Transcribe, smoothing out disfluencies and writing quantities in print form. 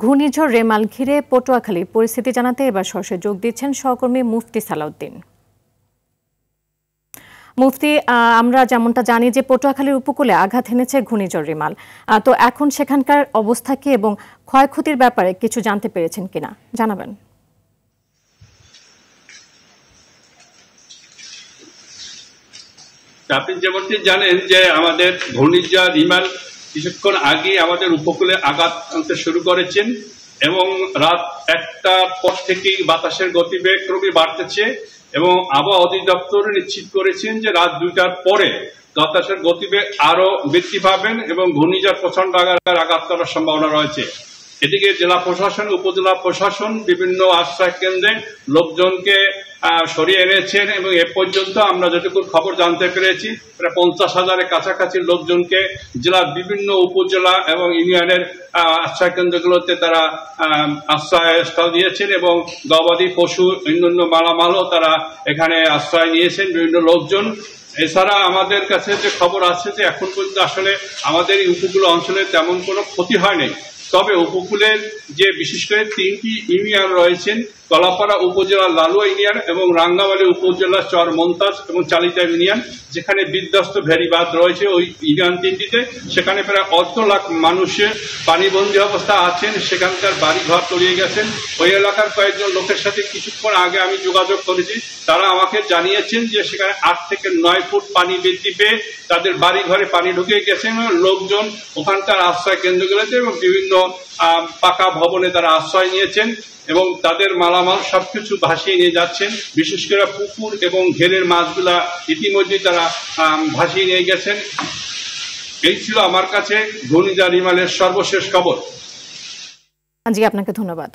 ঘূর্ণিঝড় রেমাল ঘিরে পটুয়াখালীর পরিস্থিতি জানাতে এবার সরাসরি যোগ দিচ্ছেন সহকর্মী মুফতি সালাউদ্দিন। মুফতি, আমরা যেমনটা জানি যে পটুয়াখালীর উপকূলে আঘাত এনেছে ঘূর্ণিঝড় রেমাল, তো এখন সেখানকার অবস্থা কি এবং ক্ষয়ক্ষতির ব্যাপারে কিছু জানতে পেরেছেন কিনা জানাবেন। আপনি যেমনটি জানেন যে আমাদের ঘূর্ণিঝড় রিমাল কিছুক্ষণ আগে আমাদের উপকূলে আঘাত আনতে শুরু করেছেন এবং রাত 1টার পর থেকেই বাতাসের গতিবেগ ক্রমে বাড়তেছে এবং আবহাওয়া অধিদপ্তর নিশ্চিত করেছেন যে রাত 2টার পরে বাতাসের গতিবেগ আরো বৃদ্ধি পাবেন এবং ঘূর্ণিঝড় প্রচন্ড আকারে আঘাত করার সম্ভাবনা রয়েছে। এদিকে জেলা প্রশাসন, উপজেলা প্রশাসন বিভিন্ন আশ্রয় কেন্দ্রে লোকজনকে সরিয়ে এনেছেন এবং এ পর্যন্ত আমরা যতটুকু খবর জানতে পেরেছি প্রায় 50,000-এর কাছাকাছি লোকজনকে জেলার বিভিন্ন উপজেলা এবং ইউনিয়নের আশ্রয় কেন্দ্রগুলোতে তারা আশ্রয়স্থল দিয়েছেন এবং গবাদি পশু অন্যান্য মালামালও তারা এখানে আশ্রয় নিয়েছেন বিভিন্ন লোকজন। এছাড়া আমাদের কাছে যে খবর আছে যে এখন পর্যন্ত আসলে আমাদের এই উপকূল অঞ্চলে তেমন কোনো ক্ষতি হয়নি, তবে উপকূলের যে বিশেষ করে 3টি ইউনিয়ন রয়েছেন, কলাপাড়া উপজেলার লালুয়া ইউনিয়ন এবং রাঙ্গামালী উপজেলার চর মন্তাজ এবং চালিতা ইউনিয়ন, যেখানে বিধ্বস্ত ভেড়িবাঁধ রয়েছে ওই ইউনিয়ন 3টিতে, সেখানে প্রায় 1 লাখ মানুষের পানিবন্দী অবস্থা আছেন, সেখানকার বাড়িঘর তলিয়ে গেছেন। ওই এলাকার কয়েকজন লোকের সাথে কিছুক্ষণ আগে আমি যোগাযোগ করেছি, তারা আমাকে জানিয়েছেন যে সেখানে 8 থেকে 9 ফুট পানি বৃদ্ধি পেয়ে তাদের বাড়ি ঘরে পানি ঢুকে গেছেন। লোকজন ওখানকার আশ্রয় কেন্দ্রগুলোতে এবং বিভিন্ন পাকা ভবনে তারা আশ্রয় নিয়েছেন এবং তাদের মালামাল সবকিছু ভাসিয়ে নিয়ে যাচ্ছেন। বিশেষ করে পুকুর এবং ঘেরের মাছগুলা ইতিমধ্যে তারা ভাসিয়ে নিয়ে গেছেন। এই ছিল আমার কাছে ঘূর্ণিঝড় রিমালের সর্বশেষ খবর। জি, আপনাকে ধন্যবাদ।